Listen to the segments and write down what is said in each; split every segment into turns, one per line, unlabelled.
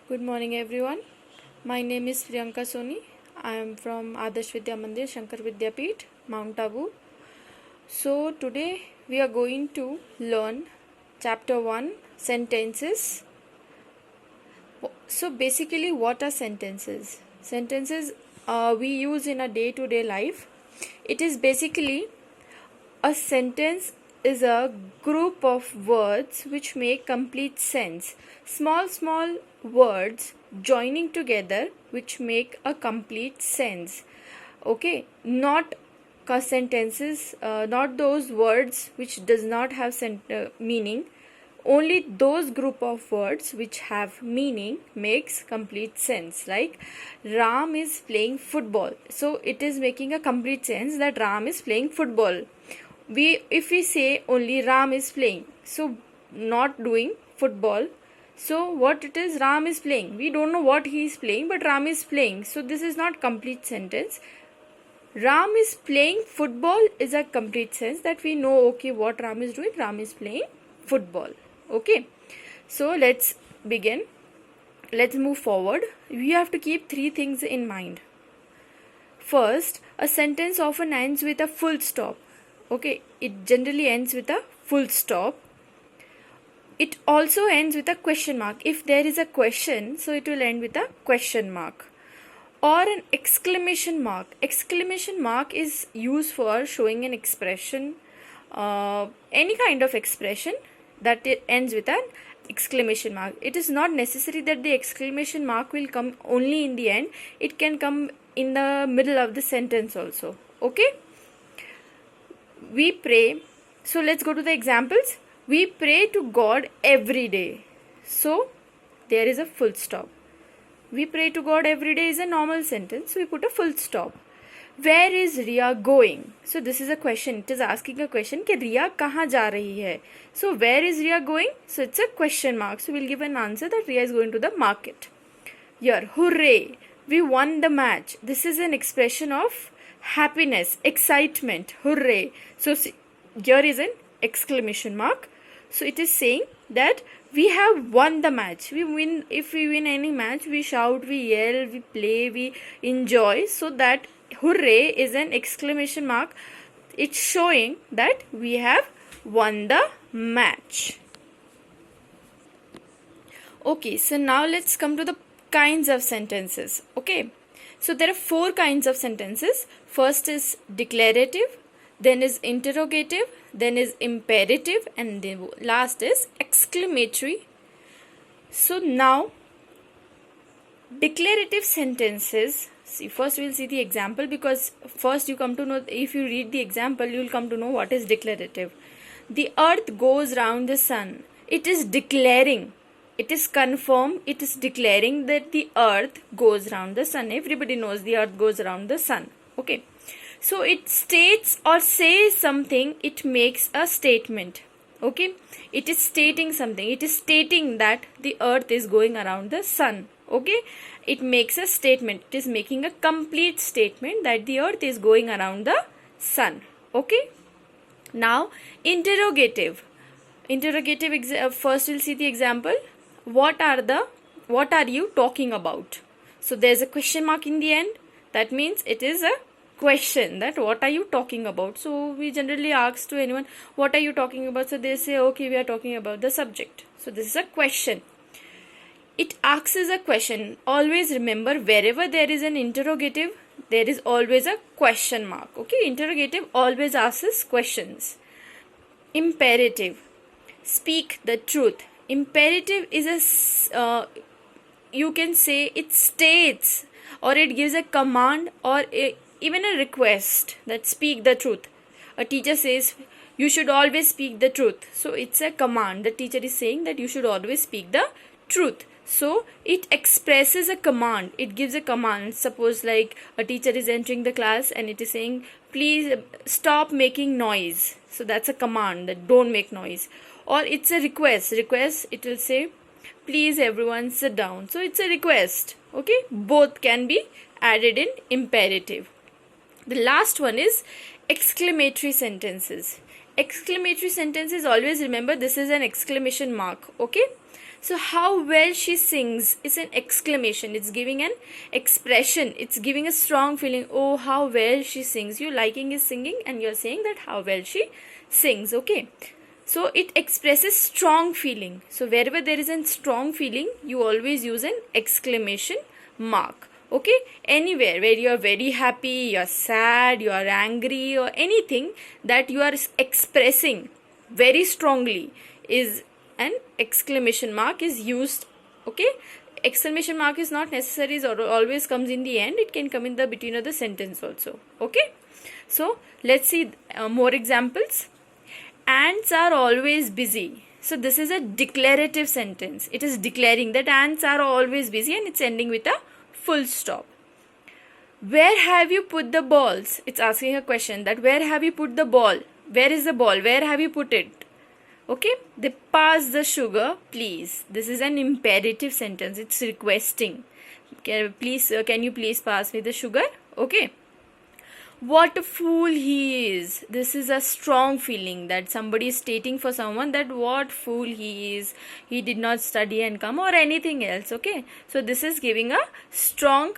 Good morning everyone. My name is Priyanka Soni. I am from Adarsh Vidya Mandir, Shankar Vidyapeeth, Mount Abu. So today we are going to learn chapter 1 sentences. So basically what are sentences? Sentences we use in a day-to-day life. It is basically a sentence is a group of words which make complete sense. Small words joining together which make a complete sense. Okay, not sentences, not those words which does not have meaning. Only those group of words which have meaning makes complete sense. Like Ram is playing football, so it is making a complete sense that Ram is playing football. If we say only Ram is playing, so not doing football, so what it is, Ram is playing, we don't know what he is playing, but Ram is playing, so this is not complete sentence. Ram is playing football is a complete sense that we know, okay, what Ram is doing, Ram is playing football. Okay, so let's begin. Let's move forward. We have to keep three things in mind. First, a sentence often ends with a full stop. Okay, it generally ends with a full stop. It also ends with a question mark. If there is a question, so it will end with a question mark. Or an exclamation mark. Exclamation mark is used for showing an expression, any kind of expression that it ends with an exclamation mark. It is not necessary that the exclamation mark will come only in the end. It can come in the middle of the sentence also. Okay? We pray. So let's go to the examples. We pray to God every day. So there is a full stop. We pray to God every day is a normal sentence. So we put a full stop. Where is Ria going? So this is a question. It is asking a question कि Ria कहाँ जा रही है? So where is Ria going? So it's a question mark. So we'll give an answer that Ria is going to the market. Here, hooray! We won the match. This is an expression of happiness, excitement, hooray. So here is an exclamation mark. So it is saying that we have won the match. We win. If we win any match, we shout, we yell, we play, we enjoy. So that hooray is an exclamation mark. It's showing that we have won the match. Okay, so now let's come to the kinds of sentences. Okay, so there are four kinds of sentences. First is declarative, then is interrogative, then is imperative, and then last is exclamatory. So now declarative sentences, see, first we'll see the example, because first you come to know, if you read the example you will come to know what is declarative. The earth goes round the sun. It is declaring, it is confirmed, it is declaring that the earth goes round the sun. Everybody knows the earth goes around the sun. Okay, so it states or says something, it makes a statement. Okay, it is stating something, it is stating that the earth is going around the sun. Okay, it makes a statement, it is making a complete statement that the earth is going around the sun. Okay, now interrogative. First we'll see the example. What are you talking about? So there's a question mark in the end. That means it is a question, that what are you talking about? So we generally ask to anyone, what are you talking about? So they say, okay, we are talking about the subject. So this is a question. It asks as a question. Always remember, wherever there is an interrogative, there is always a question mark. Okay, interrogative always asks questions. Imperative. Speak the truth. Imperative is you can say it states or it gives a command or even a request that speak the truth. A teacher says you should always speak the truth. So it's a command. The teacher is saying that you should always speak the truth. So it expresses a command. It gives a command. Suppose like a teacher is entering the class and it is saying, please stop making noise. So that's a command, that don't make noise. Or it's a request. It will say, please everyone sit down. So it's a request. Okay, both can be added in imperative. The last one is exclamatory sentences. Exclamatory sentences, always remember this is an exclamation mark. Okay, So how well she sings is an exclamation. It's giving an expression. It's giving a strong feeling. Oh, how well she sings. You liking his singing and you're saying that how well she sings. Okay. So it expresses strong feeling. So wherever there is a strong feeling, you always use an exclamation mark. Okay. Anywhere where you are very happy, you are sad, you are angry, or anything that you are expressing very strongly is an exclamation mark is used. Okay, exclamation mark is not necessary or always comes in the end. It can come in the between of the sentence also. Okay, so let's see more examples. Ants are always busy. So this is a declarative sentence. It is declaring that ants are always busy and it's ending with a full stop. Where have you put the balls? It's asking a question that where have you put the ball? Where is the ball? Where have you put it? Okay, they pass the sugar, please. This is an imperative sentence. It's requesting. Can you please pass me the sugar? Okay. What a fool he is. This is a strong feeling that somebody is stating for someone that what fool he is. He did not study and come or anything else. Okay. So this is giving a strong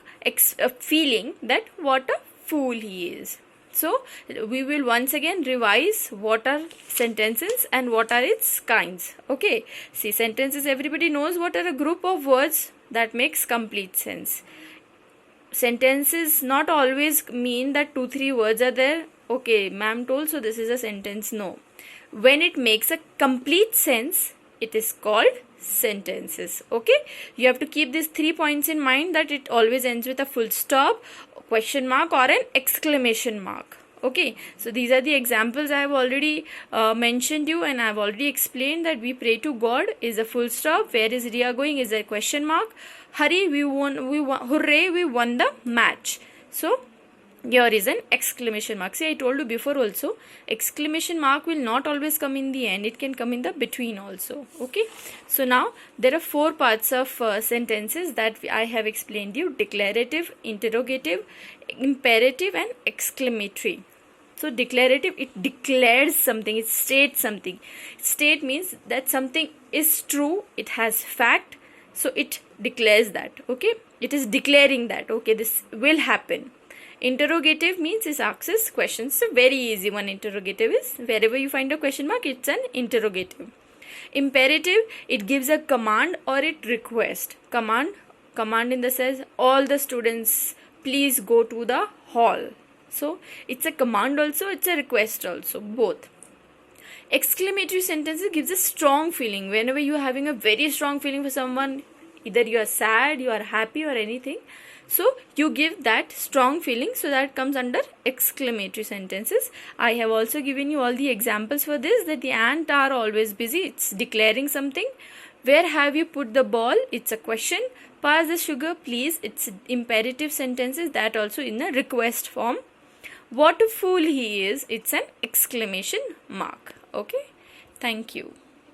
feeling that what a fool he is. So we will once again revise what are sentences and what are its kinds. Okay. See, sentences, everybody knows what are a group of words that makes complete sense. Sentences not always mean that 2-3 words are there. Okay, ma'am told, so this is a sentence. No. When it makes a complete sense, it is called sentences. Okay, you have to keep these 3 points in mind, that it always ends with a full stop, question mark, or an exclamation mark. Okay, so these are the examples I have already mentioned you, and I have already explained that we pray to God is a full stop. Where is Ria going is a question mark. Hurry, we won, hooray, we won the match. So here is an exclamation mark. See, I told you before also, exclamation mark will not always come in the end. It can come in the between also. Okay. So now there are 4 parts of sentences that I have explained you: declarative, interrogative, imperative, and exclamatory. So declarative, it declares something, it states something. State means that something is true, it has fact, so it declares that. Okay, it is declaring that okay, this will happen. Interrogative means it asks questions. So very easy one. Interrogative is wherever you find a question mark, it's an interrogative. Imperative, it gives a command or it requests. Command in the sense all the students please go to the hall. So it's a command also, it's a request also, both. Exclamatory sentences gives a strong feeling. Whenever you are having a very strong feeling for someone, either you are sad, you are happy, or anything, so you give that strong feeling, so that comes under exclamatory sentences. I have also given you all the examples for this, that the ants are always busy, it's declaring something. Where have you put the ball? It's a question. Pass the sugar, please. It's imperative sentences, that also in a request form. What a fool he is, it's an exclamation mark. Okay, thank you.